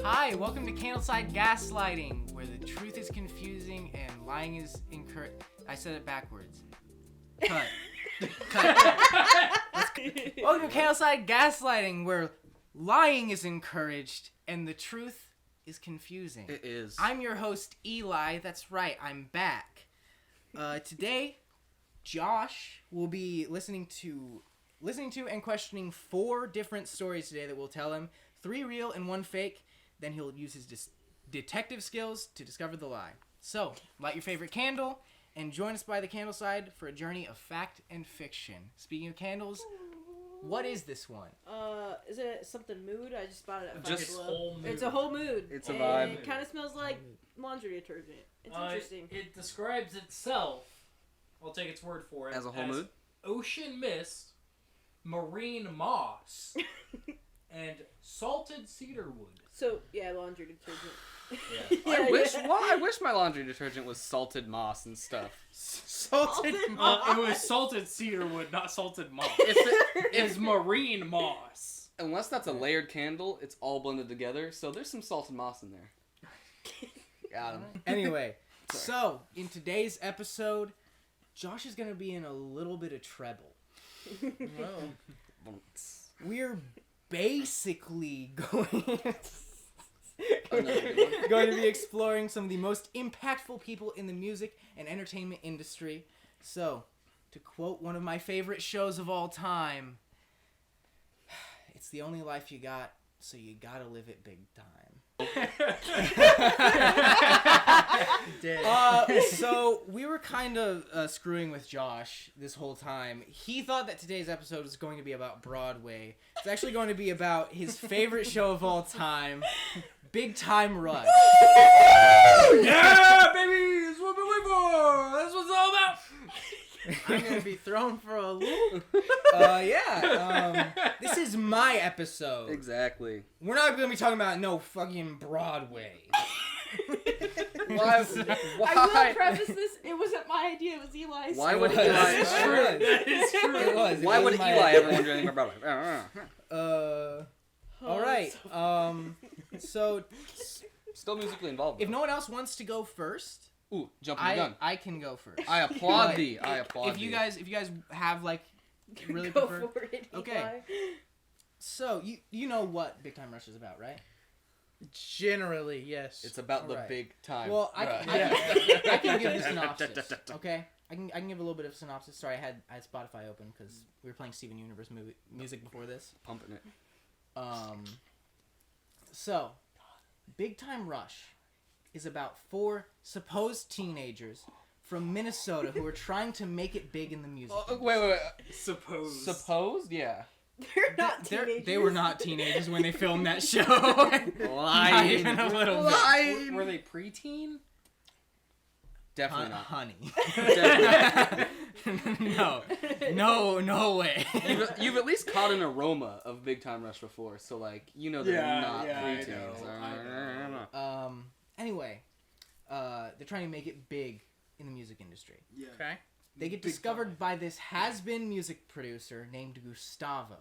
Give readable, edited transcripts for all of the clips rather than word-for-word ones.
Hi, welcome to Candleside Gaslighting, where the truth is confusing and lying is incorrect. I said it backwards. Cut. Welcome to Candleside Gaslighting, where lying is encouraged and the truth is confusing. It is. I'm your host, Eli. That's right, I'm back. Today, Josh will be listening to and questioning 4 different stories today that we'll tell him. 3 real and 1 fake. Then he'll use his detective skills to discover the lie. So, light your favorite candle and join us by the candleside for a journey of fact and fiction. Speaking of candles, what is this one? Is it something mood? I just bought it at Just whole mood. It's a whole mood. It's a vibe. It kind of smells like laundry detergent. It's interesting. It describes itself, I'll take its word for it, As a whole mood? Ocean mist, marine moss, and salted cedar wood. So, yeah, laundry detergent. Yeah. I wish my laundry detergent was salted moss and stuff. Salted moss. It was salted cedar wood, not salted moss. It's marine moss. Unless that's a layered candle, it's all blended together, so there's some salted moss in there. Got him. Anyway, so in today's episode, Josh is going to be in a little bit of treble. We're basically going to be exploring some of the most impactful people in the music and entertainment industry. So, to quote one of my favorite shows of all time, it's the only life you got, so you gotta live it big time. So we were kind of screwing with Josh this whole time. He thought that today's episode was going to be about Broadway. It's actually going to be about his favorite show of all time, Big Time Rush. Yeah, baby! That's what we're waiting for! That's what it's all about! I'm gonna be thrown for a loop. This is my episode. Exactly. We're not gonna be talking about no fucking Broadway. Why? I will preface this. It wasn't my idea. It was Eli's. Why would It Eli? was. It's true. That is true. It was. Why would Eli ever want to do anything about Broadway? All right. So Still musically involved. if no one else wants to go first, Ooh, jumping the gun. I can go first. I applaud thee. I applaud If you thee. guys have like really Go prefer. for it, Eli. Okay. So you know what Big Time Rush is about, right? Generally, yes. It's about the Alright. big time. Well, I Right. can give the synopsis. Okay, I can give a little bit of synopsis. Sorry, I had Spotify open because we were playing Steven Universe music before this. Pumping it. So, Big Time Rush is about 4 supposed teenagers from Minnesota who are trying to make it big in the music. Wait. Suppose. Supposed? Yeah. They're not teenagers. They were not teenagers when they filmed that show. Lying. Not even a little bit. Lying. Were they preteen? Definitely not. Honey. Definitely. No way. You've at least caught an aroma of Big Time Rush before, so like you know they're not preteens. I know. Anyway, they're trying to make it big in the music industry. Yeah. Okay. They get Big discovered time. by this has-been music producer named Gustavo,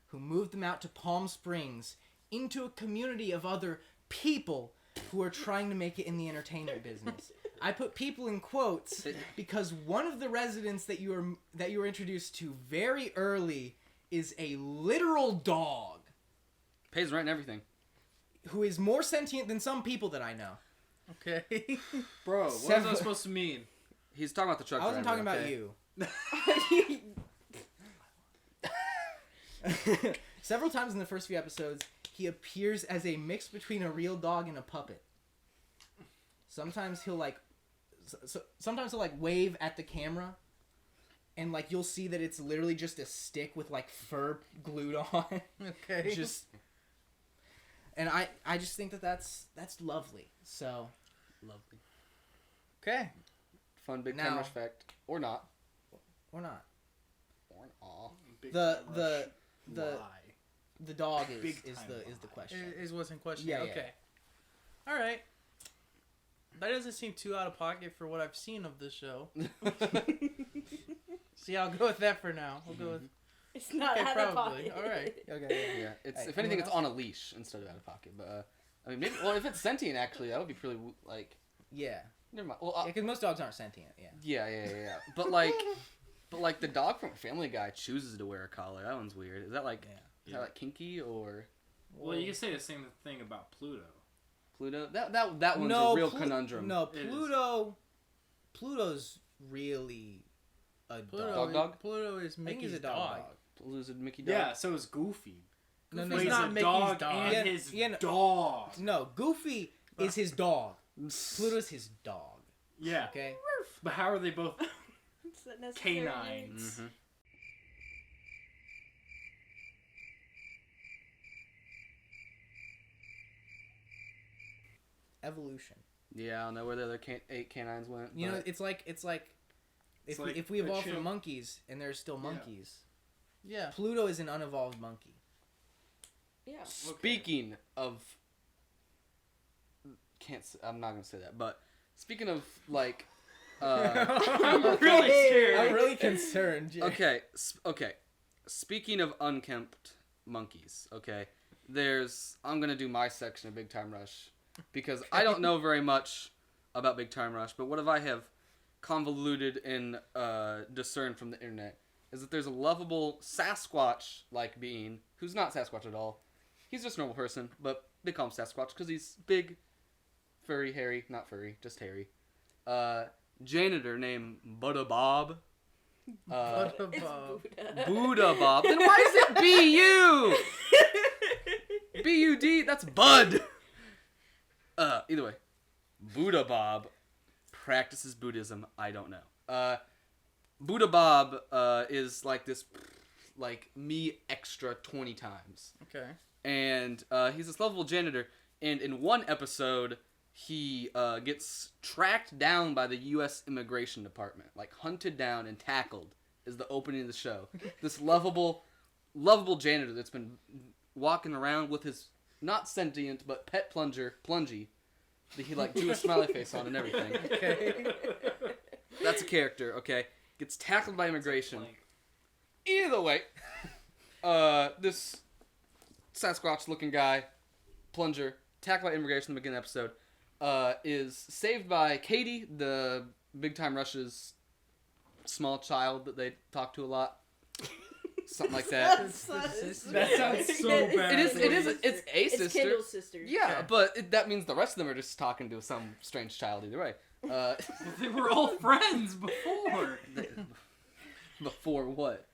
who moved them out to Palm Springs into a community of other people who are trying to make it in the entertainment business. I put people in quotes because one of the residents that you were introduced to very early is a literal dog Pays rent and everything. who is more sentient than some people that I know. Okay. Bro, what was Several- that supposed to mean? He's talking about the truck I wasn't driver, talking about okay? you. Several times in the first few episodes, he appears as a mix between a real dog and a puppet. Sometimes he'll sometimes he'll wave at the camera, and you'll see that it's literally just a stick with fur glued on. Okay. And I just think that's lovely. So Lovely. Okay. Fun Big Now- Time Rush fact. Or not. or not. Or not. Big The- Time the- Rush. the- Lie. The dog is Big the time the question. Is what's in question. Yeah, yeah. Okay. All right. That doesn't seem too out of pocket for what I've seen of this show. See, I'll go with that for now. We'll go with. It's not Okay, out of probably. pocket. All right. Okay. Yeah. It's Hey, if anything, anyone it's on a leash instead of out of pocket. But I mean, maybe. Well, if it's sentient, actually, that would be pretty like. Yeah. Never mind. Well, Yeah, because most dogs aren't sentient. Yeah. yeah. But like the dog from Family Guy chooses to wear a collar. That one's weird. Is that like is that like kinky or? Well, you can say the same thing about Pluto. Pluto. That one's a real conundrum. No, Pluto's really a dog. Pluto is I think Mickey's he's a dog. Pluto's a Mickey dog. Yeah, so is Goofy. No, Goofy's he's not a Mickey's dog dog. and Yeah, his yeah, no. dog. No, Goofy is his dog. Pluto's his dog. Yeah. Okay. But how are they both It's not necessary. canines? Mm-hmm. Evolution. Yeah, I don't know where the other 8 canines went. You know, but- it's like It's if like we a evolved chimp. from monkeys and there's still Yeah. monkeys. Yeah. Pluto is an unevolved monkey. Yeah. Speaking of, I'm not gonna say that. But speaking of like, I'm really scared. I'm really concerned. Jay. okay. Speaking of unkempt monkeys, okay. I'm gonna do my section of Big Time Rush because I don't know very much about Big Time Rush, but what I have convoluted and discerned from the internet is that there's a lovable Sasquatch-like being who's not Sasquatch at all. He's just a normal person, but they call him Sasquatch because he's big, furry, hairy, not furry, just hairy. Janitor named Buddha Bob. It's Bob. Buddha. Buddha Bob. Then why is it B-U? B-U-D? That's Bud. Either way. Buddha Bob practices Buddhism. I don't know. Buddha Bob is like this, like me extra 20 times. Okay. And he's this lovable janitor. And in one episode, he gets tracked down by the U.S. Immigration Department. Like hunted down and tackled is the opening of the show. This lovable janitor that's been walking around with his not sentient but pet Plungy, that he like drew a smiley face on and everything. Okay. That's a character, okay? Gets tackled by immigration. Either way, this Sasquatch-looking guy, Plunger, tackled by immigration in the beginning of the episode, is saved by Katie, the Big Time Rush's small child that they talk to a lot. Something like that. That sounds so bad. It's a It's sister. Kendall's sister. Yeah, but that means the rest of them are just talking to some strange child either way. They were all friends before. Before what?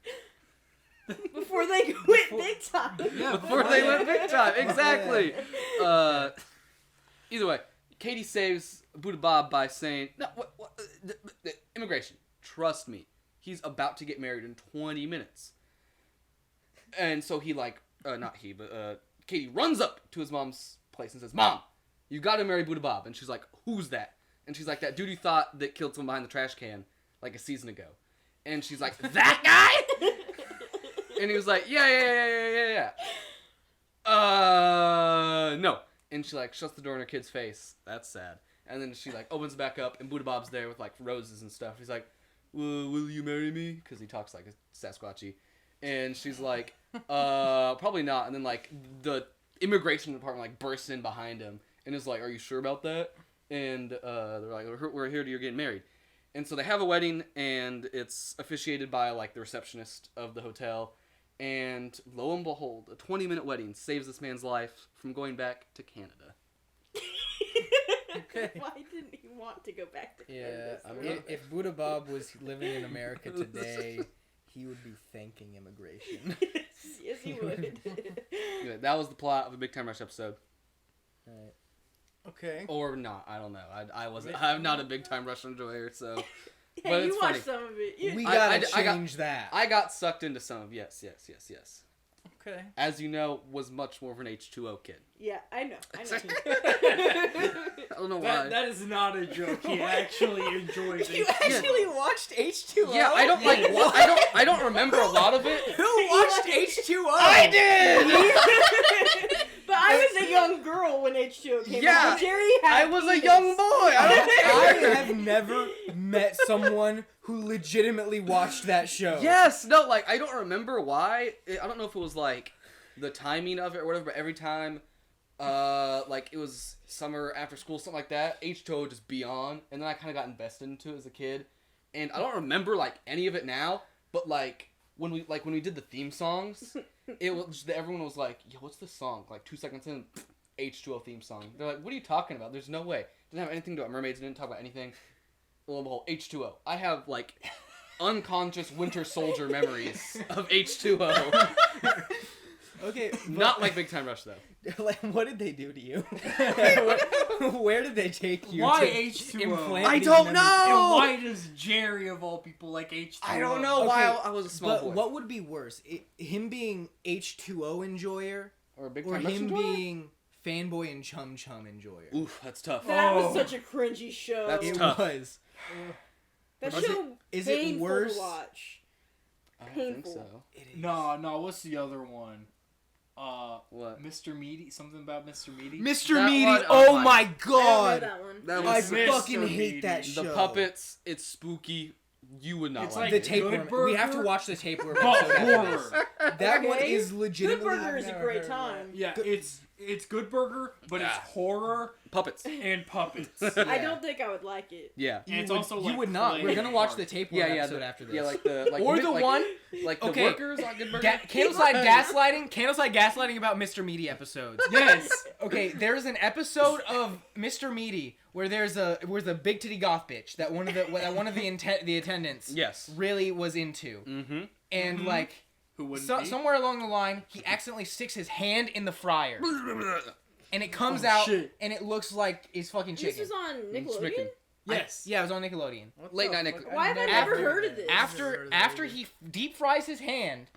Before they quit big time. Yeah, Before they went big time, exactly. Either way, Katie saves Buddha Bob by saying, "No, immigration. Trust me, he's about to get married in 20 minutes." And so he Katie runs up to his mom's place and says, "Mom, you got to marry Buddha Bob." And she's like, "Who's that?" And she's like, "That dude you thought that killed someone behind the trash can like a season ago." And she's like, "That guy?" And he was like, yeah. No. And she like shuts the door in her kid's face. That's sad. And then she like opens it back up and Buddha Bob's there with like roses and stuff. He's like, will you marry me? Because he talks like a Sasquatchy. And she's like, probably not. And then like the immigration department like bursts in behind him and is like, "Are you sure about that?" And they're like, "We're here to you're getting married." And so they have a wedding and it's officiated by like the receptionist of the hotel. And lo and behold, a 20-minute wedding saves this man's life from going back to Canada. Okay. Why didn't he want to go back to Yeah. Canada? I don't know. If Buddha Bob was living in America today, he would be thanking immigration. Yes, he would. Anyway, that was the plot of a Big Time Rush episode. Right. Okay. Or not, I don't know. I'm not a Big Time Rush enjoyer, so. Hey, But you it's watched funny. some of it. We I gotta got- change that. I got sucked into some of yes. Okay. As you know, was much more of an H2O kid. Yeah, I know. I don't know why. That is not a joke. He actually enjoys You it. actually watched H2O? Yeah, I don't like. I don't remember a lot of it. Who watched H2O? I did. But I was a young girl when H2O came Yeah, out. Jerry had I was a penis. young boy. I have never met someone who legitimately watched that show. Yes, no, like I don't remember why. I don't know if it was like the timing of it or whatever. But every time like it was summer after school, something like that. H2O would just be on, and then I kind of got invested into it as a kid, and I don't remember like any of it now, but like when we did the theme songs, it was everyone was like, "Yo, what's this song?" Like 2 seconds in, H2O theme song. They're like, "What are you talking about? There's no way." It didn't have anything to do with mermaids. Didn't talk about anything. Lo and behold, H2O. I have like unconscious Winter Soldier memories of H2O. Okay, Not like Big Time Rush though. like, what did they do to you? Where did they take you? Why to H2O? implant I these don't memories? know! And why does Jerry of all people like H2O? I don't know Okay, why I was a small But boy. what would be worse? Him being H2O enjoyer Or a Big or Time Rush him enjoyer? being fanboy and chum chum enjoyer? Oof, that's tough. That was Oh. such a cringy show. That's It tough. was. that Is it- show is it painful worse? to watch. I don't think Painful. so. It is. No, what's the other one? What? Mr. Meaty? Something about Mr. Meaty? Mr. That Meaty, one- oh oh my my- I don't know god! that one. That I was Mr. fucking hate Meaty. that show. the puppets. It's spooky. You would not It's like The like it. tapeworm. Good We have to Burger, watch the tapeworm But episode after this. horror. That one Okay. is Good legitimately. Burger is a never great heard of time. Yeah, Good- it's Good Burger, but it's Ah. horror Puppets. and puppets. I Yeah. don't think I would like it. Yeah. And it's would, also you like would not. clay We're gonna watch art. the tapeworm Yeah, episode the, after this. yeah, like the like or mid- the like, one like the okay. workers on Good Burger. Candleside gaslighting about Mr. Meaty episodes. Yes. Okay, there's an episode of Mr. Meaty where there's a big titty goth bitch that one of the attendants Yes. really was into, Mm-hmm. and Mhm. like Who wouldn't be? somewhere along the line he accidentally sticks his hand in the fryer and it comes Oh, out shit. and it looks like it's fucking This chicken. was on Smickin'. Nickelodeon? Yes. Yeah, it was on Nickelodeon. What Late the night fuck? Nick- Why have I Never never heard of this? After he deep fries his hand,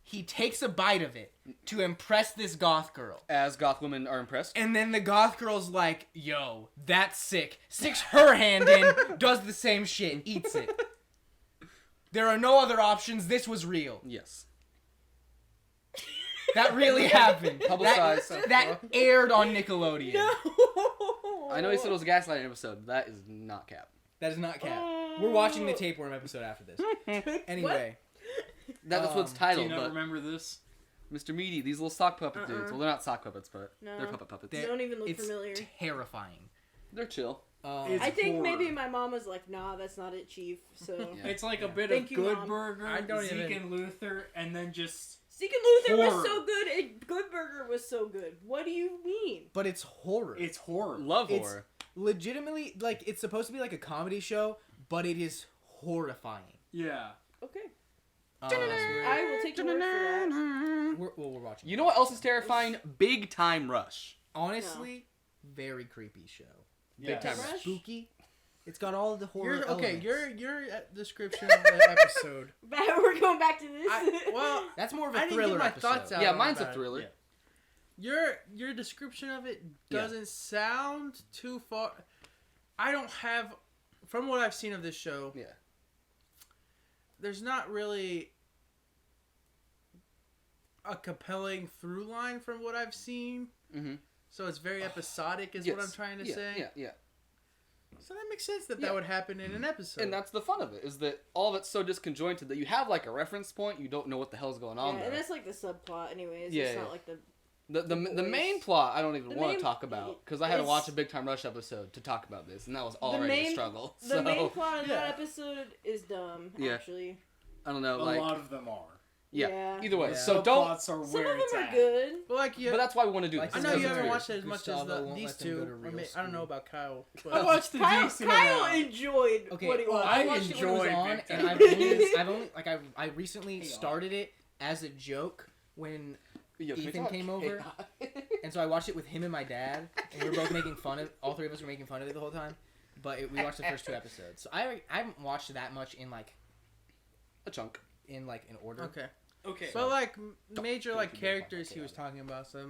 he takes a bite of it to impress this goth girl. As goth women are impressed. And then the goth girl's like, yo, that's sick. Sticks her hand in, does the same shit, eats it. There are no other options. This was real. Yes. That really happened. Publicized. That aired on Nickelodeon. No. I know he said it was a gaslighting episode. That is not cap. That is not cap. We're watching the tapeworm episode after this. Anyway. That's what's Do you titled, not but remember this? Mr. Meaty, these little sock puppet dudes. Uh-uh. Well, they're not sock puppets, but No. they're puppet puppets. They're- Don't even look It's familiar. terrifying. They're chill. It's I think horror. maybe my mom was like, nah, that's not it, Chief. So. Yeah. It's like Yeah. a bit Thank of you, Good Mom. Burger, I don't Zeke even- and Luther, and then just Zeke and Luther Horror. was so good, and Good Burger was so good. What do you mean? But it's horror. it's horror. Love It's- horror. Legitimately, like, it's supposed to be like a comedy show, but it is horrifying. Yeah. Okay. Um, I will take your word for that. we're watching. You know what else is terrifying? Big Time Rush. Honestly, very creepy show. Yeah. Time Rush? Spooky. It's got all the horror. Your, okay, elements. your description of the episode. We're going back to this. Well, That's more of I a didn't thriller get my episode. thoughts out. Yeah, mine's a about it. thriller. Yeah. Your description of it Yeah. doesn't sound too far. I don't have, from what I've seen of this show. Yeah. There's not really a compelling through line from what I've seen. Mm-hmm. So it's very episodic, is what I'm trying to say. Yeah. So that makes sense that Yeah. that would happen in an episode. And that's the fun of it, is that all of it's so disconjointed that you have like a reference point, you don't know what the hell's going on Yeah, there. and that's like the subplot, anyways. Yeah, It's yeah. not like the. The voice. main plot I don't even The want main- to talk about because I had to it's- watch a Big Time Rush episode to talk about this, and that was already a main- struggle. The So main plot of yeah. that episode is dumb, Yeah. actually. I don't know, A like lot of them are. yeah. Yeah. Either way, Yeah. so don't. Subplots are Some where of it's them are at. good. but like, yeah, But that's why we want to do Like this. I know because you it's haven't weird. watched it as much as Gustavo won't these let them two. go to real I don't know school. about Kyle. I But watched the Kyle, decent Kyle amount. enjoyed Okay, what he well, watched. I I watched it when it was enjoyed on, Big and Time. I recently Hang on. started it as a joke when Yo, can we Ethan talk? came over. And so I watched it with him and my dad, and we were both making fun of. All three of us were making fun of it the whole time. But we watched the first 2 episodes. So I haven't watched that much in A chunk. in order. Okay. Okay. But like major don't like think you're characters fine. he was talking about, so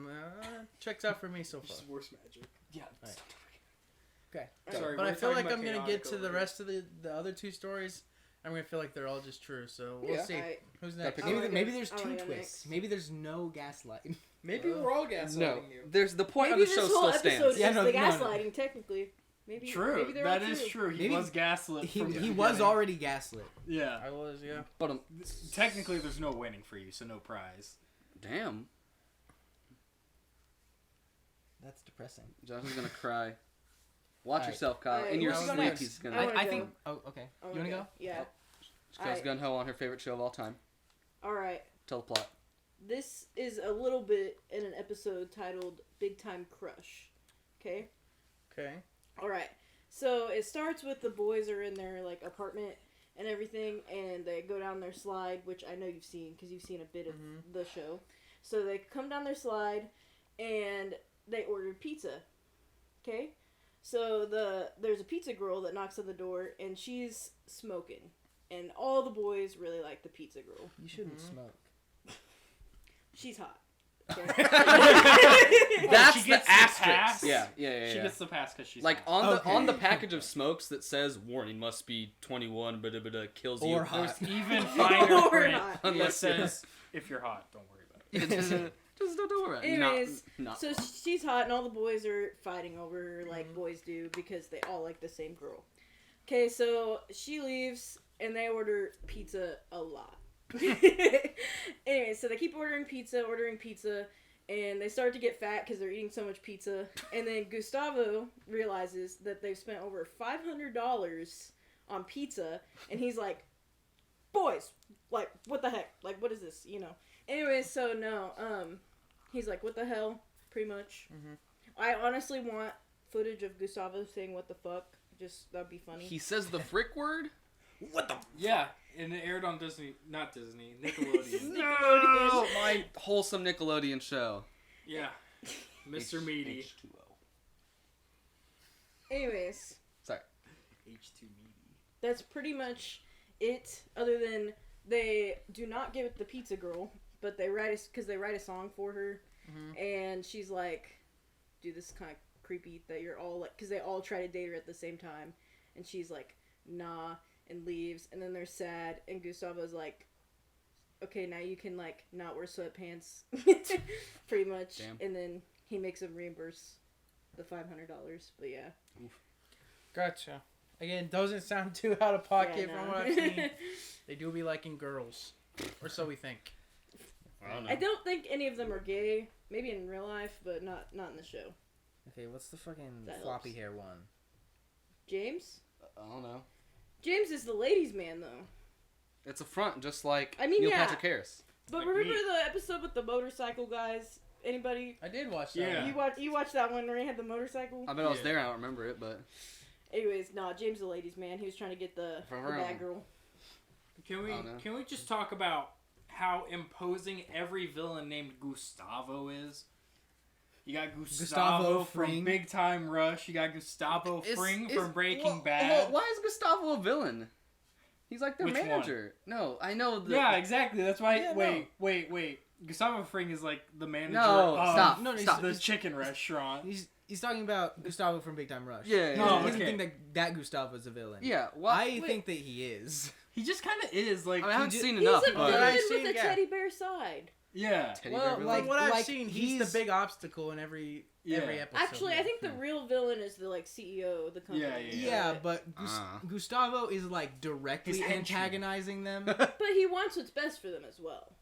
checks out for me so far. Just worse magic. Yeah. Right. Okay. Sorry, But we're I feel talking like I'm about gonna get chaotic to the over rest of the other 2 stories. I'm gonna feel like they're all just true. So we'll Yeah. see. Alright. Who's Gotta next? pick I Maybe wanna maybe go- there's I 2 wanna go twists. next. Maybe there's no gaslight. Maybe we're all gaslighting No, you. there's the point Maybe of the show this whole still episode stands. is Yeah, no, the no, no. gaslighting, technically. Maybe. True. Maybe they're That all is true. He Maybe- was gaslit. He from the was beginning. already gaslit. Yeah. I was, yeah. But Technically, there's no winning for you, so no prize. damn. That's depressing. Josh is gonna cry. Watch Alright. yourself, Kyle. Alright, In your who's sleep, next? he's I gonna. wanna I go. think. Oh, okay. You wanna go? Yeah. She goes gun ho on her favorite show of all time. All right. Tell the plot. This is a little bit in an episode titled Big Time Crush. Okay? Okay. All right. So it starts with the boys are in their like apartment and everything, and they go down their slide, which I know you've seen because you've seen a bit of the show. So they come down their slide, and they ordered pizza. Okay? So there's a pizza girl that knocks on the door, and she's smoking. And all the boys really like the pizza girl. You shouldn't smoke. She's hot. Okay? That's she the gets the asterisk. pass. Yeah. She gets the pass because she's Like hot. on the package of smokes that says "Warning must be 21, but kills you." Or hot. There's even finer Or print hot. that Unless says, "If you're hot, don't worry about it." Just don't worry. about it. Anyways, not so she's hot, and all the boys are fighting over her like boys do because they all like the same girl. Okay, so she leaves, and they order pizza a lot. Anyway, so they keep ordering pizza, and they start to get fat because they're eating so much pizza. And then Gustavo realizes that they've spent over $500 on pizza, and he's like, "Boys, like, what the heck? Like, what is this? You know?" Anyway, so no, he's like, "What the hell?" Pretty much. I honestly want footage of Gustavo saying "what the fuck." Just that'd be funny. He says the frick word. What the? Yeah, and it aired on Disney, not Disney, Nickelodeon. No, my wholesome Nickelodeon show. Yeah, Mr. Meaty. H2O. Anyways, Sorry. H2 Meaty. that's pretty much it. Other than they do not give it the pizza girl, but they write a song for her, and she's like, "Dude, this is kind of creepy that you're all like," because they all try to date her at the same time, and she's like, "Nah," and leaves, and then they're sad, and Gustavo's like, "Okay, now you can like not wear sweatpants," pretty much. Damn. And then he makes them reimburse the $500. But yeah. Gotcha. Again, doesn't sound too out of pocket Yeah, from no. what I've seen. They do be liking girls, or so we think. I don't think any of them are gay. Maybe in real life, but not in the show. Okay, what's the fucking That floppy helps. hair one? James? I don't know. James is the ladies' man, though. It's a front, just like I mean, Neil yeah. Patrick Harris. But Like remember me. the episode with the motorcycle guys? Anybody? I did watch that. Yeah. one. You watched that one where he had the motorcycle? I bet I was Yeah. there. I don't remember it, but Anyways, nah, James the ladies' man. He was trying to get the bad girl. Can we I don't know. can we just talk about how imposing every villain named Gustavo is? You got Gustavo from Fring. Big Time Rush. You got Gustavo Fring from Breaking Well, Bad. why is Gustavo a villain? He's like their Which one? manager. No, I know. Yeah, exactly. That's why. Yeah, wait. Gustavo Fring is like the manager No, of stop. No, stop. the chicken restaurant. He's talking about Gustavo from Big Time Rush. Yeah, He yeah, doesn't, yeah. he doesn't Okay. think that Gustavo is a villain. Yeah, what? I think that he is. He just kind of is like. I mean, I haven't ju- seen He's enough, a but villain I've with seen, a yeah. teddy bear side. Yeah. Teddy Well, bear like- villain? What I've like, seen, he's the big obstacle in every episode. Actually, I think the real villain is the like CEO of the company. Yeah. Yeah, but Gustavo is like His directly henchman. antagonizing them. But he wants what's best for them as well.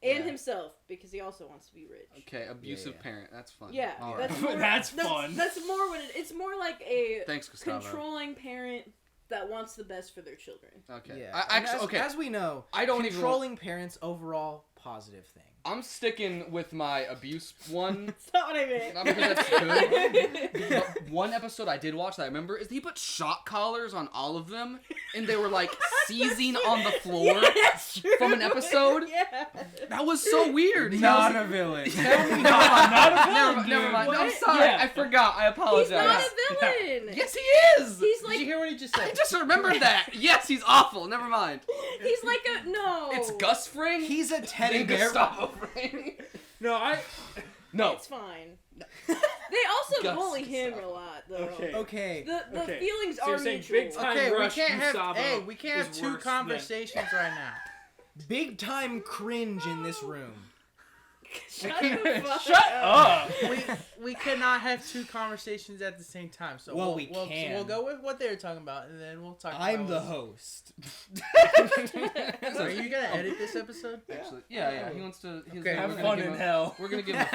And Yeah. himself, because he also wants to be rich. Okay, abusive Yeah. parent. That's fun. Yeah, All that's right. more, That's fun. That's more what it's more like a Thanks, Gustavo. controlling parent that wants the best for their children. Okay. Yeah. I, And actually, as, okay. as we know, I don't even. controlling parents overall positive thing. I'm sticking with my abuse one. That's not what I meant. Not because that's good. But one episode I did watch that I remember is he put shock collars on all of them, and they were like seizing on the floor. Yeah, that's true. from an episode? Yeah. That was so weird. He Not was- a villain. Tell me not a villain, Never mind. No, I'm What? sorry. Yeah. I forgot. I apologize. He's not a villain. Yes, he is. He's Did like you hear what he just I said? just remembered that. Yes, he's awful. Never mind. he's like a no. It's Gus Fring. He's a teddy and bear. Gustavo Fring. No, I. No. It's fine. They also Gus bully him Gustavo. a lot, though. Okay. Okay. The Okay. feelings So are you're saying mutual. big time Okay, we Rush can't have. Gustavo Hey, we can't have is two worse than- conversations right now. Big time cringe in this room. Shut the fuck Shut up. we cannot have two conversations at the same time. So Well, we so can. we'll go with what they were talking about, and then we'll talk. I'm about the what- host. Are you gonna edit this episode? Actually, yeah. He wants to. He's Okay, gonna- Have we're gonna fun give in him hell. We're gonna give him a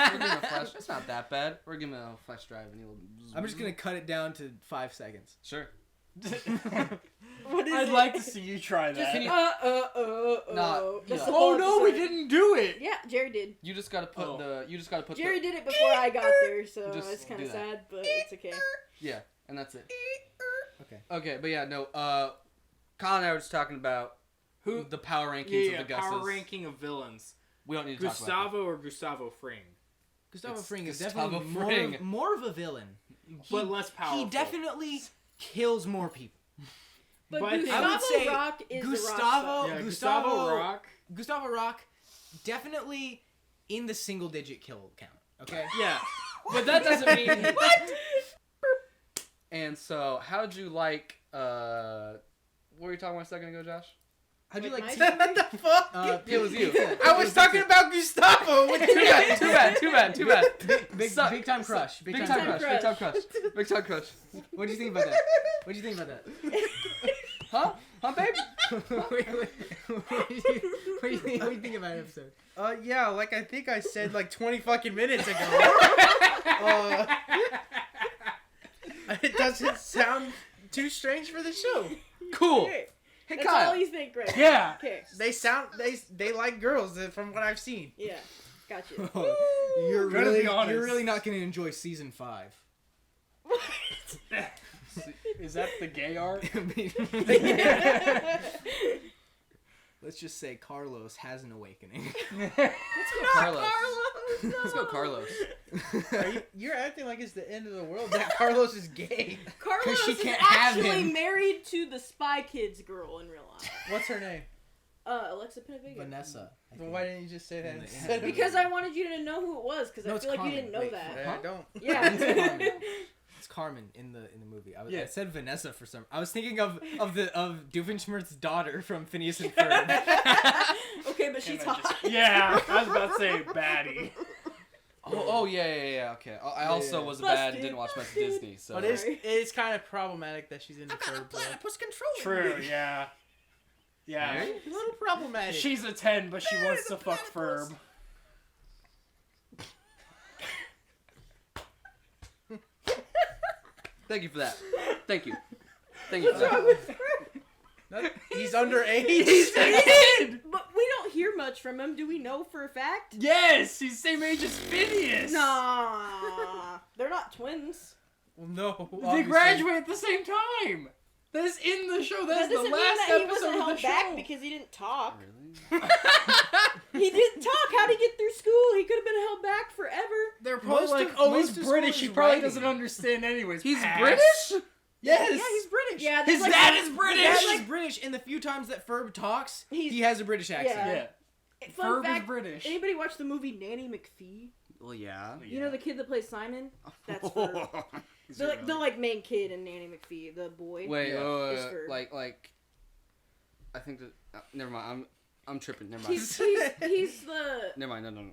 flash. It's not that bad. We're giving him a flash drive, and he'll. I'm just gonna cut it down to 5 seconds. Sure. What is I'd it? like to see you try that. Can you- Nah. yeah. Oh no, we didn't do it. Yeah, Jerry did. You just gotta put Oh. the. You just gotta put Jerry the. did it before I got there, so Just it's kind do of that. sad, but it's okay. Yeah, and that's it. Okay. Okay, but yeah, no. Colin and I were just talking about Who? the power rankings Yeah, of the Gusses. power ranking of villains. We don't need to talk about Gustavo or Gustavo Fring, Gustavo It's Fring is Gustavo definitely Fring. more of a villain. but less powerful. He definitely kills more people. But But I think- Gustavo I would say Rock is the rock Gustavo- star. Yeah, Gustavo- Gustavo Rock. Gustavo Rock, definitely in the single-digit kill count. Okay. Yeah, but that doesn't mean it. And so, how'd you like? What were you talking about a second ago, Josh? How'd you Wait, like? my- What the fuck? It was you. I was talking about Gustavo. What Too bad. Too bad. Too bad. Too bad. Big time crush. Big time crush. Big time crush. Big time crush. What do you think about that? What do you think about that? Huh? Huh, babe? What do you think about the episode? Yeah, like I think I said like 20 fucking minutes ago. It doesn't sound too strange for the show. Cool. Okay, Hey, that's Kyle. all you think, right? Yeah. Okay. They like girls from what I've seen. Yeah. Gotcha. You're Gotta really be honest. you're really not gonna enjoy season 5. Is that the gay art? Let's just say Carlos has an awakening. Carlos. Let's go, Carlos. You're acting like it's the end of the world that Carlos is gay. Carlos she is can't have actually him. married to the Spy Kids girl in real life. What's her name? Alexa Pinavega. Vanessa. I Well, think. why didn't you just say that? Yeah. instead of- Because I wanted you to know who it was, because No, I it's feel like Carmen. you didn't know Wait, that. Yeah, I don't. Yeah. It's Carmen. It's Carmen in the movie. I Yeah. said Vanessa for some. I was thinking of Doofenshmirtz's daughter from Phineas and Ferb. Okay, but she's hot. Yeah, I was about to say baddie. Oh, yeah. Okay. I also Yeah. was bad and Busted, didn't watch much busted. Disney, so. But it's kind of problematic that she's in the third blood. Platypus control. True. Yeah. Yeah. Hey? A little problematic. She's a 10, but she wants to fuck Ferb. Thank you for that. Thank you. Thank you for that. He's underage. But we don't hear much from him. Do we know for a fact? Yes, he's the same age as Phineas. Nah. They're not twins. Well, no. They obviously. graduate at the same time. That is in the show. That That's the doesn't mean last that he episode wasn't of the held back show. because he didn't talk. Really? He didn't talk. How'd he get through school? He could have been held back forever. They're But like, oh, he's British. He probably doesn't understand anyways. He's Pass. British? Yes. Yeah, he's British. Yeah, His there's dad like, is His British. dad is British, and the few times that Ferb talks, He's- he has a British accent. Yeah. Fun Ferb fact, is British. anybody watch the movie Nanny McPhee? Well, yeah. You know the kid that plays Simon? That's Ferb. Is The, it like, the really? like main kid in Nanny McPhee, the boy. Wait, Yeah. It's for- like, I think that. Never mind. I'm tripping. Never mind. He's the. Never mind. No.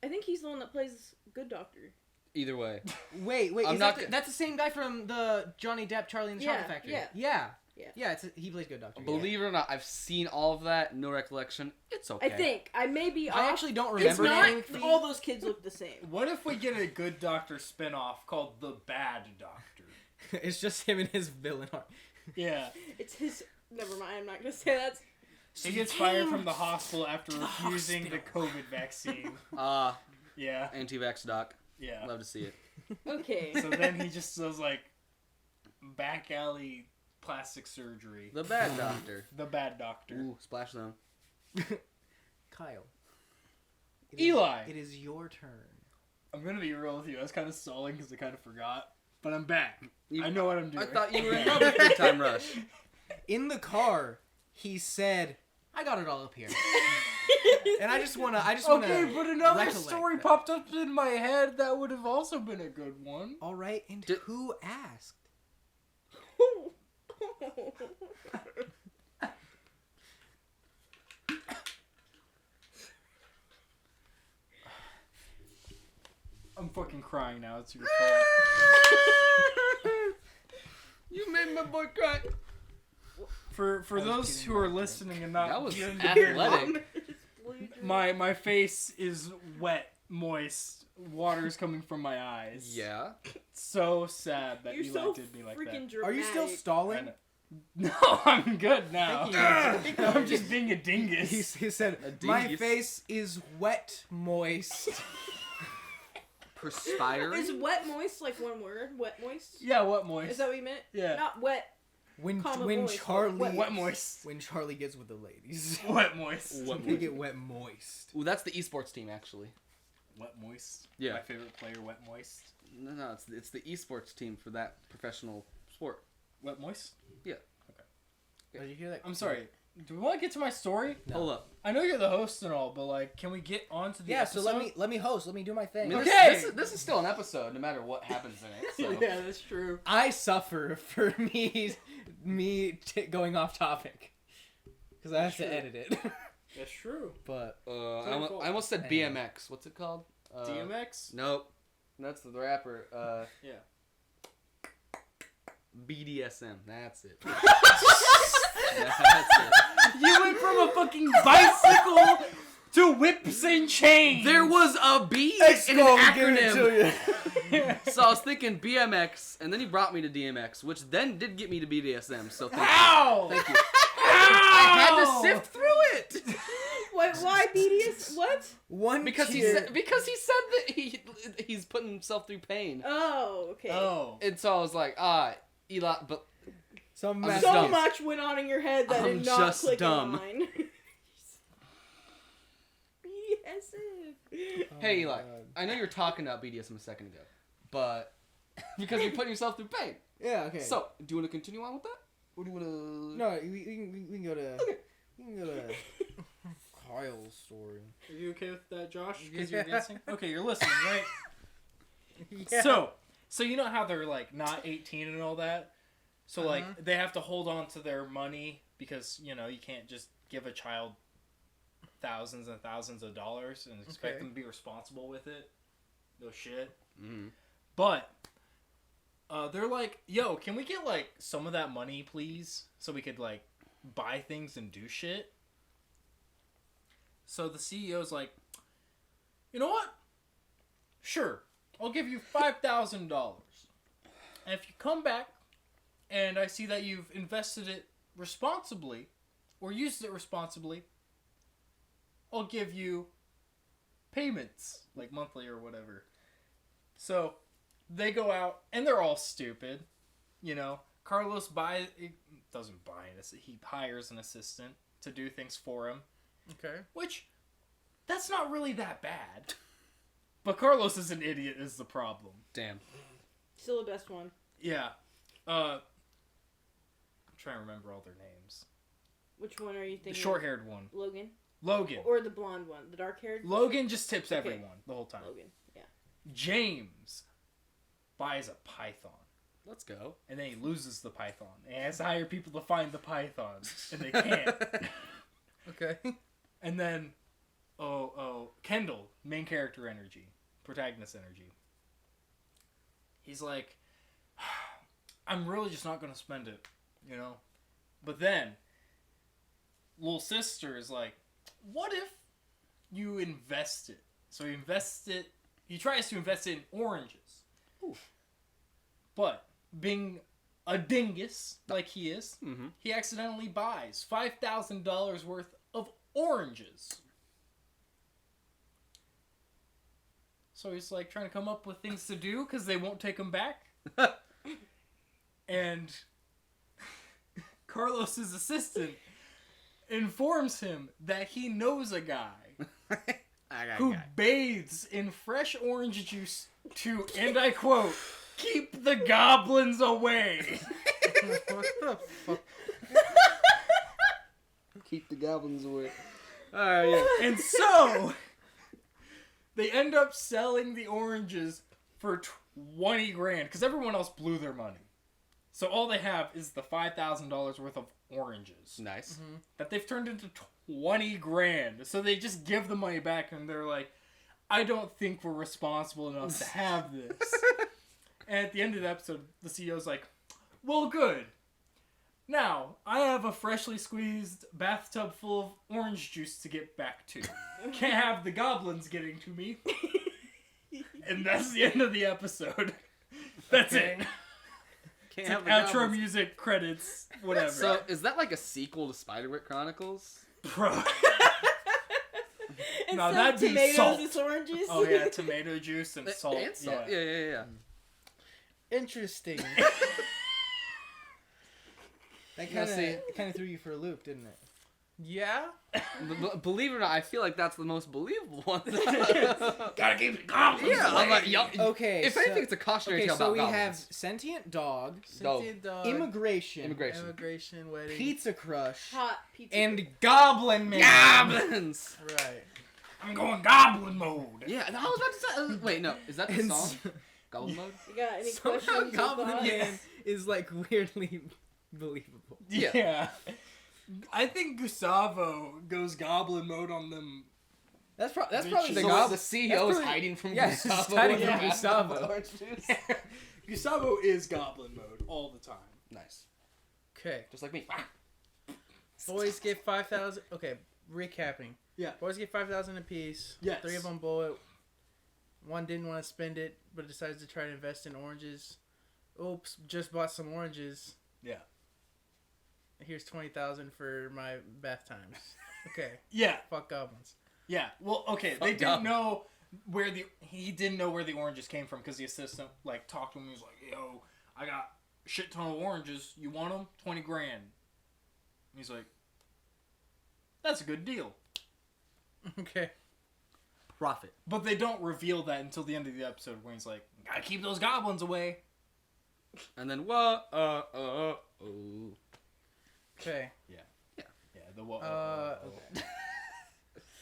I think he's the one that plays Good Doctor. Either way. Wait, I'm is not that go- that's the same guy from the Johnny Depp, Charlie and the Chocolate Yeah, Factory. yeah. Yeah. He plays Good Doctor. Believe it or not, I've seen all of that. No recollection. It's okay. I think. I may be off. I actually don't It's remember not. Nanny McPhee. All those kids look the same. What if we get a Good Doctor spinoff called The Bad Doctor? It's just him and his villain arc. Yeah. It's his. Never mind. I'm not gonna say that. He gets fired from the hospital after refusing the COVID vaccine. Yeah. Anti-vax doc. Yeah. Love to see it. Okay. So then he just does like back alley plastic surgery. The bad doctor. The Bad Doctor. Ooh, splash zone. Kyle. Eli. It is your turn. I'm gonna be real with you. I was kind of stalling because I kind of forgot, but I'm back. You- I know what I'm doing. I thought you were in love with Big Time Rush. In the car, he said, "I got it all up here," and I just wanna. Okay, but another recollect story that. popped up in my head that would have also been a good one. All right, and Did- who asked? crying now. It's your fault. You made my boy cry. For those kidding, who are Mike. listening and not That was getting athletic. my face is wet, moist. Water's coming from my eyes. Yeah. So sad that You're Eli so did me like freaking that. dramatic. Are you still I stalling? know. No, I'm good now. Thank you. I'm just being a dingus. He said, A "My dingus. face is wet, moist." Perspiring. Is wet moist like one word? Wet moist? Yeah, what moist? Is that what you meant? Yeah. Not wet. When Comma when moist, Charlie wet moist. when Charlie gets with the ladies, Wet moist. Wet they moist. get wet moist. Ooh, that's the esports team actually. Wet moist. Yeah. My favorite player, wet moist. No, it's the esports team for that professional sport. Wet moist. Did you hear that? I'm sorry. Do we want to get to my story? No. Hold up. I know you're the host and all, but like, can we get on to the Yeah, episode? so let me host. Let me do my I thing. mean, Okay. this is still an episode, no matter what happens in it. So. Yeah, that's true. I suffer for me going off topic because I have Sure. to edit it. That's true. But I almost said BMX. What's it called? DMX. Nope. That's the rapper. Yeah. BDSM. That's it. That's it. You went from a fucking bicycle to whips and chains. There was a B in an acronym. So I was thinking BMX, and then he brought me to DMX, which then did get me to BDSM. So thank How? you. Thank you. How? I had to sift through it Wait, why BDS? What? one because he tier- said that he's putting himself through pain, Oh, okay. Oh. and so I was like, Eli, but some I'm mess- just So dumb. much went on in your head that I'm did not just click dumb. in mine. BDSM. hey Oh, Eli, God. I know you were talking about BDSM a second ago, but because you're putting yourself through pain. Yeah. Okay. So do you want to continue on with that, or do you want to? no, we can go to we can go to Kyle's story. Are you okay with that, Josh? Because Yeah. you're guessing. Okay, you're listening, right? Yeah. So you know how they're like not 18 and all that. So like they have to hold on to their money because you can't just give a child thousands and thousands of dollars and expect Okay. them to be responsible with it. No shit. Mm-hmm. But they're like, yo, can we get like some of that money, please, so we could like buy things and do shit? So the CEO's like, you know what? Sure, I'll give you $5,000, and if you come back and I see that you've invested it responsibly or used it responsibly, I'll give you payments, like monthly or whatever. So they go out and they're all stupid. Carlos doesn't buy it. He hires an assistant to do things for him, Okay. which that's not really that bad. But Carlos is an idiot is the problem. Damn. Still the best one. Yeah. I'm trying to remember all their names. Which one are you The thinking? short-haired one. Logan? Logan. Or the blonde one? The dark-haired? Logan just tips Okay. everyone the whole time. Logan. Yeah. James buys a python. Let's go. And then he loses the python. And he has to hire people to find the python. And they can't. Okay. And then, Kendall, main character energy. Protagonist energy. He's like, I'm really just not going to spend it, But then, little sister is like, what if you invest it? So he tries to invest it in oranges. Ooh. But, being a dingus, like he is, Mm-hmm. he accidentally buys $5,000 worth of oranges. So he's like trying to come up with things to do because they won't take him back. And Carlos's assistant informs him that he knows a guy who bathes in fresh orange juice to, and I quote, keep the goblins away. What the fuck? Keep the goblins away. Alright, yeah. And so they end up selling the oranges for 20 grand because everyone else blew their money. So all they have is the $5,000 worth of oranges Nice. that they've turned into 20 grand. So they just give the money back and they're like, I don't think we're responsible enough to have this. And at the end of the episode, the CEO's like, well, good. Now, I have a freshly squeezed bathtub full of orange juice to get back to. Can't have the goblins getting to me. And that's the end of the episode. That's it. Can't It's have like the outro goblins. music, credits, whatever. So, is that like a sequel to Spiderwick Chronicles? Bro. Instead No, of that'd be tomatoes, salt. it's oranges. Oh, yeah, tomato juice and salt. And salt. Yeah. Interesting. That Yeah, kind of threw you for a loop, didn't it? Yeah. Believe it or not, I feel like that's the most believable one. Gotta keep the goblins Yeah, I'm away. like, yup. Okay. If anything, it's a cautionary okay, tale so about we goblins. have sentient dog, Sentient dog. immigration, Immigration, wedding. pizza crush, Hot pizza. and goblin man. Goblins! Right. I'm going goblin mode. Yeah, no, I was about to say. Wait, no, is that the And song? Goblin mode? You got any Somehow questions? or goblin thoughts? man is like weirdly believable. Yeah. I think Gustavo goes goblin mode on them. That's probably So the So goblin. the CEO That's is probably- hiding from yeah, he's Gustavo. hiding in from the Gustavo. orange juice. Gustavo is goblin mode all the time. Nice. Okay. Just like me. Boys get 5,000. Okay, recapping. Yeah. Boys get 5,000 apiece. Yes. 3 of them blow it. One didn't want to spend it, but decides to try to invest in oranges. Oops, just bought some oranges. Yeah. Here's 20,000 for my bath times. Okay, Yeah. fuck goblins. Yeah. Well, okay. They didn't know where he didn't know where the oranges came from because the assistant like talked to him. He was like, "Yo, I got a shit ton of oranges. You want them? 20 grand." And he's like, "That's a good deal." Okay. Profit. But they don't reveal that until the end of the episode when he's like, "Gotta keep those goblins away." And then what? Okay. Yeah. The what? Okay.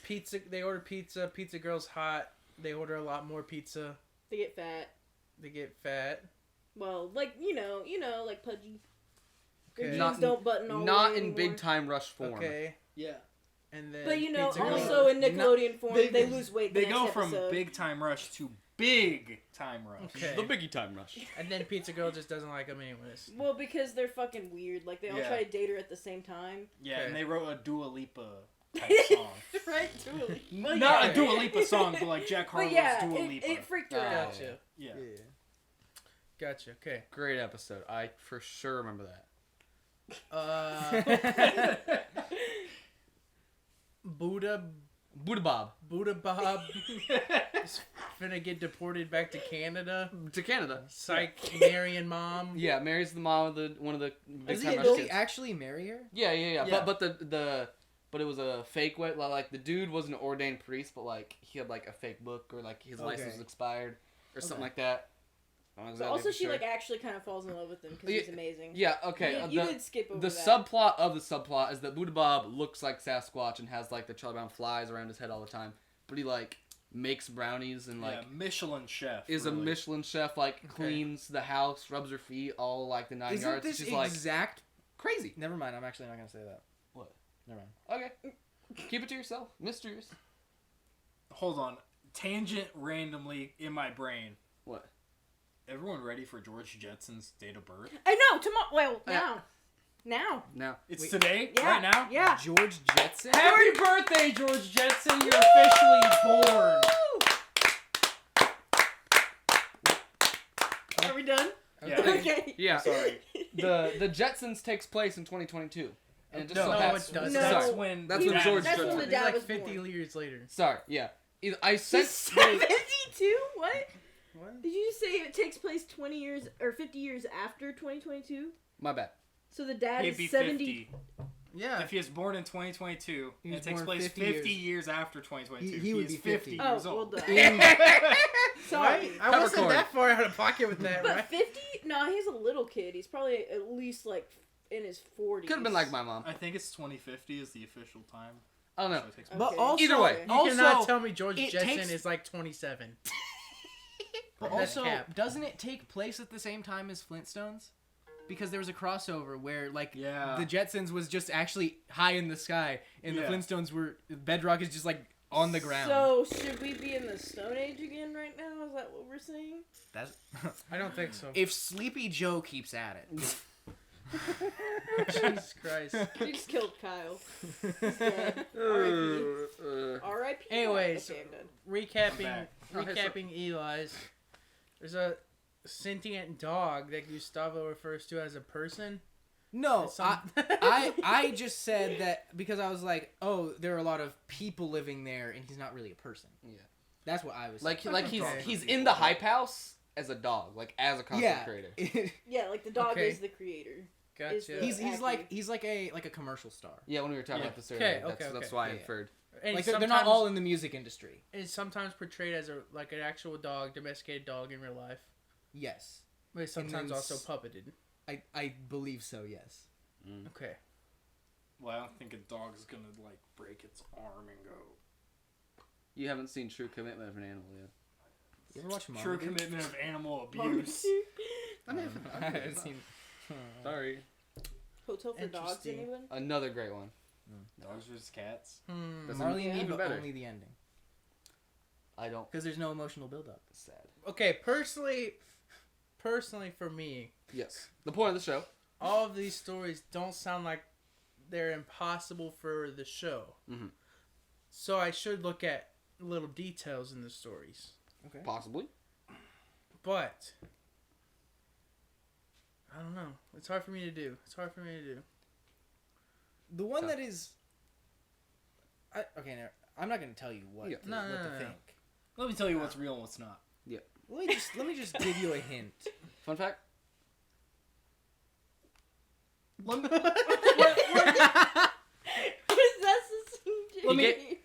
Pizza. They order pizza. Pizza girl's hot. They order a lot more pizza. They get fat. They get fat. Well, like you know, like pudgy. Their Okay. jeans don't button all the Not way in anymore. big time rush form. Okay. Yeah. And then. But you know, pizza girl- also in Nickelodeon form, they lose weight. They the go next from episode. big time rush to big time rush. Okay. The biggie time rush. And then pizza girl just doesn't like them anyways. Well, because they're fucking weird. Like they all Yeah. try to date her at the same time. Yeah, Okay. and they wrote a Dua Lipa type song. Right? Totally. Well, Not yeah. a Dua Lipa song, but like Jack But Harlow's yeah, Dua Lipa. it freaked her Oh. out. Gotcha. Yeah. Gotcha. Okay. Great episode. I for sure remember that. Buddha Bob. Bob is finna get deported back to Canada. To Canada. Psych, marrying mom. Yeah, marries the mom of one of the big Does time rush he kids. actually marry her? Yeah. Yeah. But but it was a fake way. Like the dude was an ordained priest, but like he had like a fake book or like his license Okay. was expired or something Okay. like that. I don't know So exactly also, for she sure. like actually kind of falls in love with him because Yeah, he's amazing. Yeah. Okay. You did skip over the that. subplot of the subplot is that Buddha Bob looks like Sasquatch and has like the Charlie Brown flies around his head all the time, but he like makes brownies and like yeah, Michelin chef. is a really. Michelin chef, like cleans the house, rubs her feet, all like the 9 Isn't yards. this She's like exact? crazy. Never mind. I'm actually not gonna say that. What? Never mind. Okay, keep it to yourself. Mysterious. Hold on. Tangent randomly in my brain. What? Everyone ready for George Jetson's date of birth? I know tomorrow. Well, now. Now. It's Wait. today, Yeah. right now. Yeah. George Jetson. Happy birthday, George Jetson! You're officially born. Are we done? Yeah. Okay. Yeah. Sorry. The Jetsons takes place in 2022, and it just so No, happens. it doesn't. No. That's Sorry. when. That's the when dad George was That's when Jetson- the It's dad like was 50 born. years later. Sorry. Yeah. I He's sent. 72? What? What? Did you just say it takes place 20 years or 50 years after 2022? My bad. So the dad He'd be is 70. 50. Yeah. If he was born in 2022, He and was it takes born place 50 50 years after 2022, He would is be 50. Oh, years well old. done. In- Sorry. I wasn't Peppercorn. that far out of pocket with that, But right? 50? No, he's a little kid. He's probably at least like in his 40s. Could have been like my mom. I think it's 2050 is the official time. I don't know. So it takes Okay. But also, Either way. You also, cannot tell me George it Jetson takes- is like 27. But That's also, cap. doesn't it take place at the same time as Flintstones? Because there was a crossover where, like, Yeah. the Jetsons was just actually high in the sky, and Yeah. the Flintstones were Bedrock is just like on the ground. So should we be in the Stone Age again right now? Is that what we're saying? That's I don't think so. if Sleepy Joe keeps at it. Jesus Christ. You just killed Kyle. He's dead. R.I.P. R.I.P. Anyways, Okay, I'm done. recapping Eli's. There's a sentient dog that Gustavo refers to as a person. No, It's some- I just said that because I was like, oh, there are a lot of people living there, and he's not really a person. Yeah. That's what I was Like saying. he's Okay. he's in the hype house as a dog, like as a content Yeah. creator. Yeah, like the dog Okay. is the creator. Is Gotcha. the- he's like a commercial star. Yeah, when we were talking Yeah. about this earlier, Okay, that's okay. why I Yeah, yeah. inferred. And Like they're not sometimes- all in the music industry. It's sometimes portrayed as an actual dog, domesticated dog in real life. Yes, But it's sometimes then also puppeted. I believe so. Yes. Okay. Well, I don't think a dog's gonna like break its arm and go. You haven't seen True Commitment of an Animal yet. You ever watch Mama? True Dude? commitment of animal abuse. I haven't seen. Sorry. Hotel for Dogs, Interesting. anyone? Another great one. Dogs versus cats. That's Marley and even me, but better. only the ending I don't. because there's no emotional buildup. Sad. Okay, personally for me, Yes. The point of the show. all of these stories don't sound like they're impossible for the show. Mhm. So I should look at little details in the stories. Okay. Possibly. But I don't know. It's hard for me to do. The one So- that is. Okay, no, I'm not gonna tell you what Yeah. to, No, what no, to no. think. Let me tell you what's real and what's not. Let me just give you a hint. Fun fact. What is that succinct? Let me- Jamie?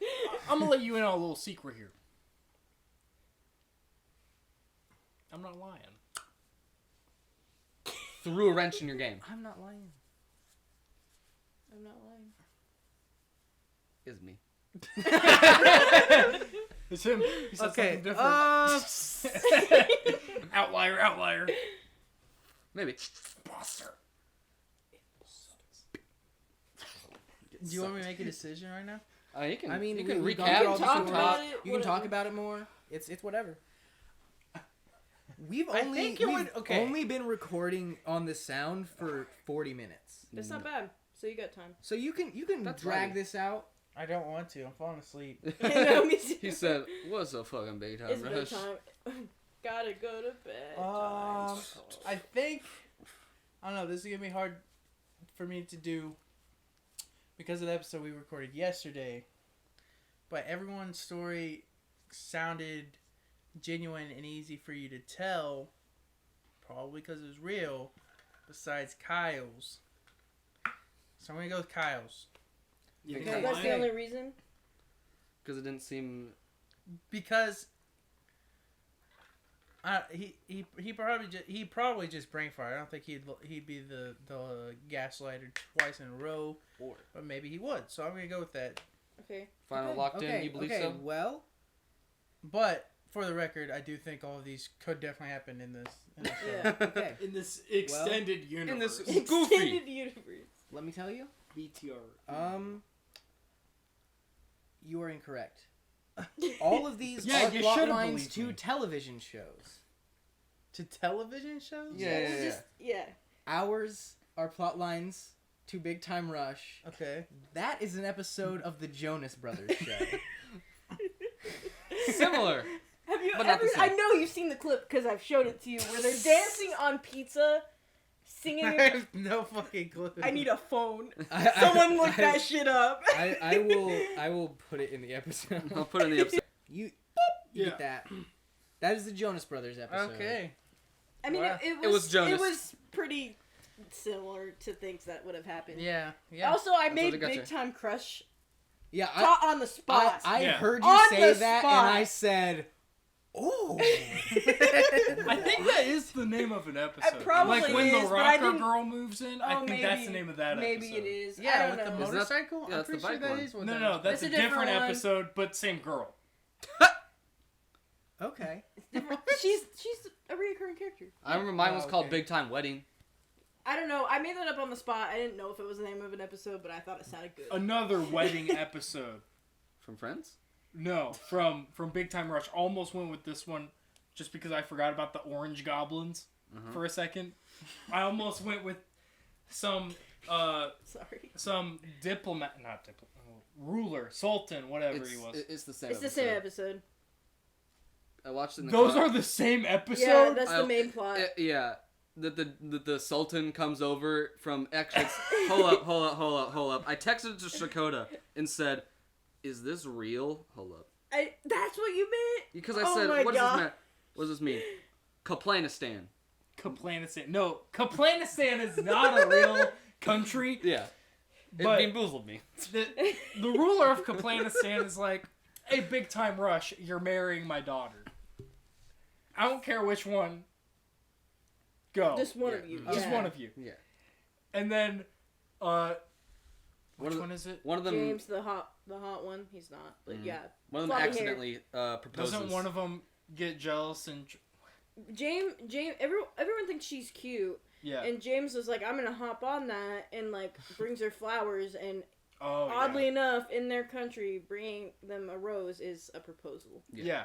I'm gonna let you in on a little secret here. I'm not lying. Threw a wrench in your game. I'm not lying. I'm not lying. Is me. It's him. He said Okay. something different. Outlier. Maybe. Imposter. Do you want me to make a decision right now? You can. I mean, you can we've gone recap. through all We the can talk stories. about it, You can talk whatever. about it more. It's whatever. We've I only think it we've would- okay. only been recording on the sound for 40 minutes. That's not bad. So you got time. So you can That's drag right. this out. I don't want to. I'm falling asleep. No, me too. He said, "What's a fucking big time It's rush?" bedtime. Gotta go to bed. I think I don't know. This is gonna be hard for me to do because of the episode we recorded yesterday. But everyone's story sounded genuine and easy for you to tell, probably because it was real. Besides Kyle's, so I'm gonna go with Kyle's You Okay. So think that's I'm the lying? only reason? Because it didn't seem. because he probably just brain fart. I don't think he'd be the gaslighter twice in a row, Or but maybe he would. So I'm gonna go with that. Okay. final Okay, locked okay, in. You believe okay, so? Well, But for the record, I do think all of these could definitely happen in this. show. Yeah. okay. In this extended universe. this- Goofy. Extended universe. Let me tell you. BTR. You are incorrect. All of these Yeah, are you plot should've lines believed to me. television shows. To television shows? Yeah, It's yeah, yeah. just- yeah. Ours are plot lines to Big Time Rush. Okay. That is an episode of the Jonas Brothers show. Similar. Have you But not ever? the same. I know you've seen the clip because I've showed it to you, where they're dancing on pizza, singing. I have no fucking clue. I need a phone. I- Someone look I- that shit up. I will put it in the episode. I'll put it in the episode. You Yeah. get that. That is the Jonas Brothers episode. Okay. I mean, Wow. it It was was Jonas. It was pretty similar to things that would have happened. Yeah. Yeah. Also, I That's made what it got Big you. Time Crush Yeah, caught on the spot. I Yeah. heard you On say the that, spot. and I said, "Oh." I think that is the name of an episode. probably like when is, the but I rocker didn't- girl moves in. I think that's the name of that maybe episode. it is. I Yeah, don't with the know. Is that- motorcycle. yeah, I'm that's the pretty sure bike that one. is what No, that no, is. that's That's a a different different one. episode, but same girl. Okay. she's a reoccurring character. I remember mine was Oh, called okay. Big Time Wedding. I don't know. I made that up on the spot. I didn't know if it was the name of an episode, but I thought it sounded good. Another wedding episode. From Friends? No, from Big Time Rush. Almost went with this one just because I forgot about the orange goblins for a second. I almost went with some some ruler, sultan, whatever he was. It's the same. It's the same episode. I watched it. In the Those car. are the same episode. Yeah, that's the main plot. Yeah. The Sultan comes over from exits. Hold up. I texted it to Shakota and said, "Is this real?" Hold up. That's what you meant? Because I said, "What does this mean?" Kaplanistan. Kaplanistan. No, Kaplanistan is not a real country. Yeah. But it bamboozled me. The ruler of Kaplanistan is like, "Hey, Big Time Rush, you're marrying my daughter. I don't care which one. Go. Just one of you. Just one of you." Yeah. And then, which one is it? One of them. James, the hot one. He's not, but yeah. One of them Floppy accidentally proposes. Doesn't one of them get jealous and? James. Everyone thinks she's cute. Yeah. And James was like, "I'm gonna hop on that," and like brings her flowers, and Oh, oddly enough, in their country, bringing them a rose is a proposal. Yeah.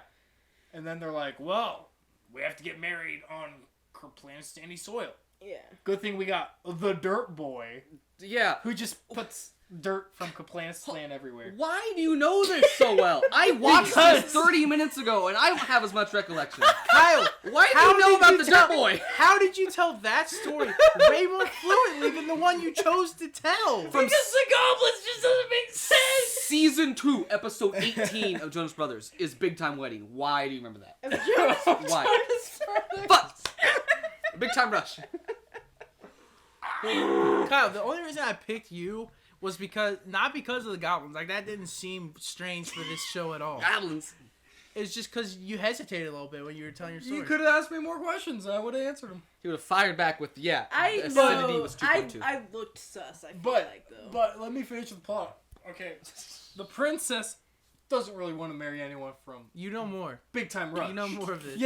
And then they're like, "Well, we have to get married on Planistani soil." Yeah. Good thing we got the Dirt Boy, Yeah. who just puts dirt from Kaplanistan everywhere. Why do you know this so well? I watched this 30 minutes ago, and I don't have as much recollection. Kyle, Why do you know about the Dirt Boy? how did you tell that story way more fluently than the one you chose to tell? From the goblins just doesn't make sense. Season 2, episode 18 of Jonas Brothers is Big Time Wedding. Why do you remember that? Why? Fuck! Big Time Rush. Kyle, the only reason I picked you was not because of the goblins. Like, that didn't seem strange for this show at all. Goblins. It's just because you hesitated a little bit when you were telling your story. You could have asked me more questions, and I would have answered them. He would have fired back with, the I acidity know. was 2.2. I looked sus. I feel But like though. but let me finish the plot. Okay, the princess doesn't really want to marry anyone from You know more. Big Time Rush. You know more of this.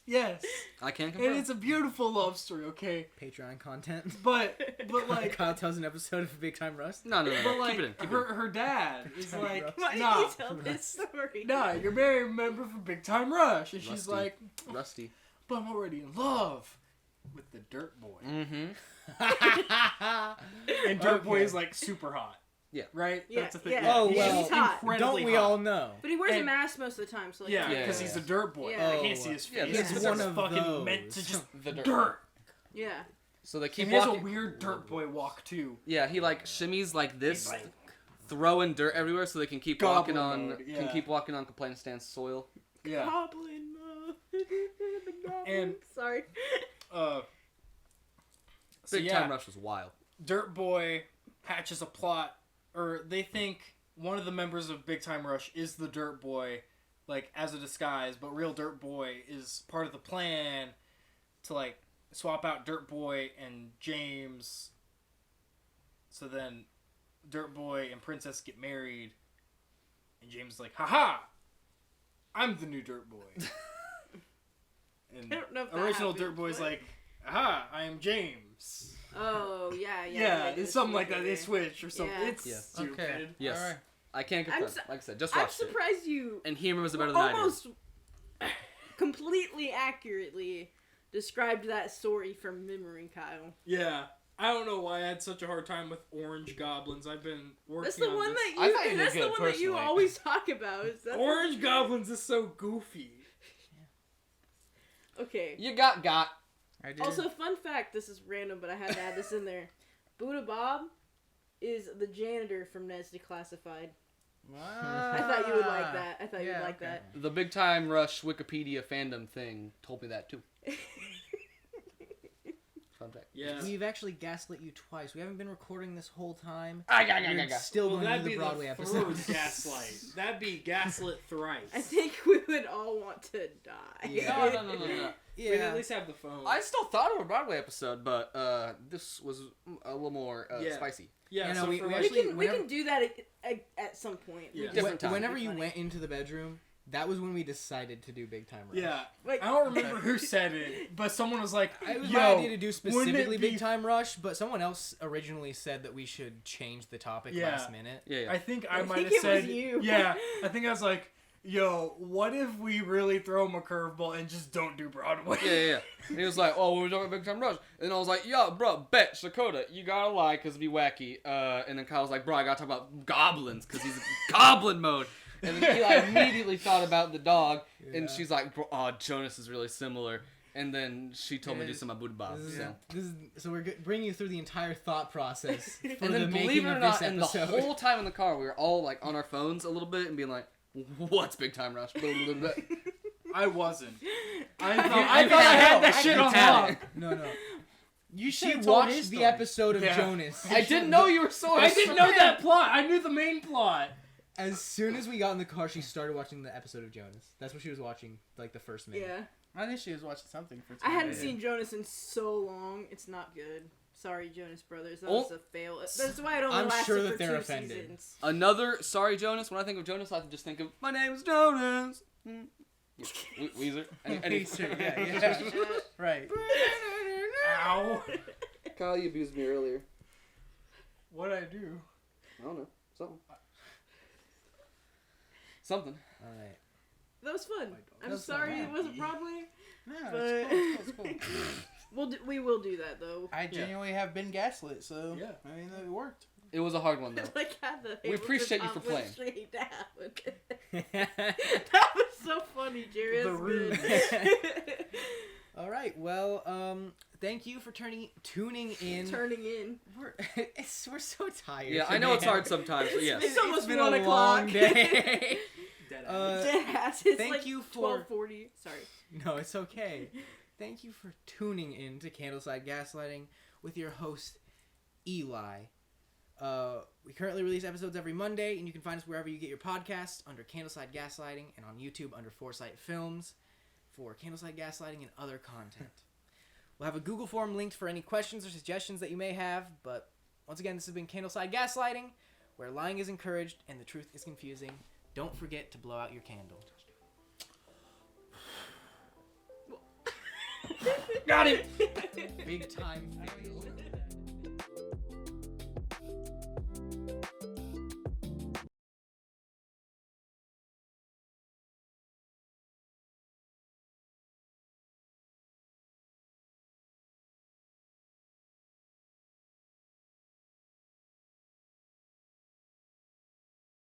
Yes. I can't And confirm. it's a beautiful love story. Okay, Patreon content. but like. Kyle tells an episode of Big Time Rush. No. But like, Keep it in. Keep it in. her dad is like, Why nah, did you tell this story? nah, you're marrying a member from Big Time Rush, and she's Rusty. like, Rusty. but I'm already in love with the Dirt Boy, Mm-hmm. and Dirt Boy is like super hot. Yeah. Right. Yeah, That's the thing. yeah. Oh, Yeah, well, he's hot. incredibly Don't we hot. all know? But he wears a And- mask most of the time, so like, Yeah, Yeah, because yeah, he's yeah. a dirt boy. Yeah. I can't see his face. Yeah, He's this is just one of fucking meant to those. just The dirt. dirt. Yeah. So they And keep he has a walking. weird dirt boy walk too. Yeah, he like shimmies like this, He's like, throwing dirt everywhere, so they can keep Goblin walking on. mode, yeah. Can keep walking on Kaplanistan's soil. yeah. Goblin mode. The goblin. And- Sorry. So Big yeah, Time Rush was wild. Dirt Boy hatches a plot, or they think one of the members of Big Time Rush is the Dirt Boy, like as a disguise, but real Dirt Boy is part of the plan to like swap out Dirt Boy and James. So then Dirt Boy and Princess get married, and James is like, haha, I'm the new Dirt Boy. And I don't know if that original happened, Dirt Boy's but- like, aha, I am James. Oh yeah. Yeah, it's it's something like that. They yeah. switch or something. Yeah. It's Yeah. stupid. Okay. Yes. All right. I can't I'm confirm. su- Like I said, just I'm watched it. surprised you And he remembers it better than I do. almost completely accurately described that story from memory, Kyle. Yeah. I don't know why I had such a hard time with orange goblins. I've been working That's the on one this. that I you. thought you did That's the good, one that you personally. always talk about. Is that Orange goblins is so goofy. Okay. You got. I did. Also, fun fact. This is random, but I had to add this in there. Buddha Bob is the janitor from Ned's Declassified. I thought you would like that. I thought you would like that. The Big Time Rush Wikipedia fandom thing told me that too. Fun fact. Yeah. We've actually gaslit you twice. We haven't been recording this whole time. I We're still Well, going to that'd do be the Broadway the episode. third gaslight. That'd be gaslit thrice. I think we would all want to die. Yeah. No. We'd at least have the phone. I still thought of a Broadway episode, but this was a little more Yeah. spicy. yeah, You know, so we for actually- like, We can whenever- do that at some point. Yeah. Different time. Whenever It'd be you funny. went into the bedroom, That was when we decided to do Big Time Rush. Yeah. Like, I don't remember who said it, but someone was like, It was yo, my idea to do wouldn't specifically it be Big Time Rush, but someone else originally said that we should change the topic Yeah. last minute. Yeah, yeah. I think I I might think have it said, was you. yeah, I think I was like, yo, what if we really throw him a curveball and just don't do Broadway? Yeah. And he was like, oh, we're talking about Big Time Rush. And I was like, yo, bro, bet, Dakota, you gotta lie, because it'd be wacky. And then Kyle was like, bro, I gotta talk about goblins, because he's in goblin mode. And then Eli immediately thought about the dog, and she's like, bro, oh, Jonas is really similar. And then she told me to do some Abu Dhabi. So we're bringing you through the entire thought process. For And then, the believe making it or of not, this and the episode. whole time in the car, we were all like on our phones a little bit and being like, what's Big Time Rush? Blah, blah, blah, blah. I wasn't. I You thought I had that shit on had lock. it. No. You should've should told watch his the story. episode of Yeah. Jonas. I didn't know you were so I didn't know that plot. I knew the main plot. As soon as we got in the car, she started watching the episode of Jonas. That's what she was watching, like the first minute. Yeah. I think she was watching something for. I hadn't TV. seen Jonas in so long. It's not good. Sorry, Jonas Brothers. That Oh. was a fail. That's why it only I'm lasted sure that for they're 2 offended. seasons. Another, sorry, Jonas. When I think of Jonas, I just think of, my name is Jonas. Yeah, Weezer. Weezer, yeah. Right. Ow. Kyle, you abused me earlier. What'd I do? I don't know. Something. All right. That was fun. I'm That's sorry not it wasn't Broadway. No, But- it's cool. We will do that though. I genuinely have been gaslit, so Yeah. I mean it worked. It was a hard one, though. Like how the We appreciate you for playing. That was so funny, Jerry. The That's ruse. good. All right. Well, thank you for tuning in. Turning in. We're so tired. Yeah, I know it's today. hard sometimes, but yes. It's almost been 1 a long o'clock. day. Dead Deadass. It's thank like you for- 12:40. Sorry. No, it's okay. Thank you for tuning in to Candleside Gaslighting with your host, Eli. We currently release episodes every Monday, and you can find us wherever you get your podcasts under Candleside Gaslighting and on YouTube under Foresight Films for Candleside Gaslighting and other content. We'll have a Google form linked for any questions or suggestions that you may have, but once again, this has been Candleside Gaslighting, where lying is encouraged and the truth is confusing. Don't forget to blow out your candle. Got him! Big time fail.